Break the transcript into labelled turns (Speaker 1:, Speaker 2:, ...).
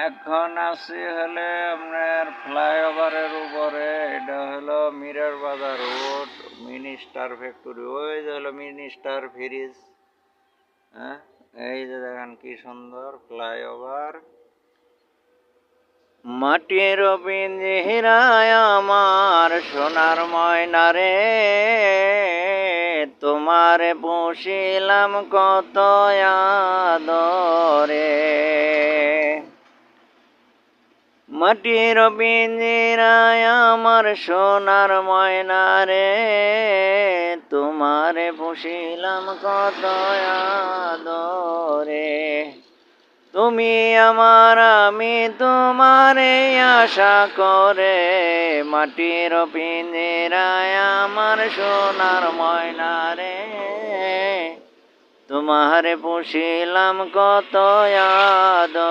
Speaker 1: এখন আছি হলে আপনার ফ্লাইওভারের উপরে। এটা হলো মিরর বাজার রোড, মিনি স্টার ফ্যাক্টরি। ওই যে হলো মিনি স্টার ফ্রিজ। হ্যাঁ, এই যে দেখেন কি সুন্দর ফ্লাইওভার। মাটির পিঞ্জিরায় আমার সোনার ময়না রে, তোমারে পুষিলাম কত আদরে। মাটির পিঞ্জিরায় আমার সোনার ময়না রে, তোমারে পুষিলাম কত আদরে। তুমি আমার আমি তোমারে আশা করে, মাটির পিঞ্জিরায় আমার সোনার ময়না রে, তোমারে পুষিলাম কত আদরে।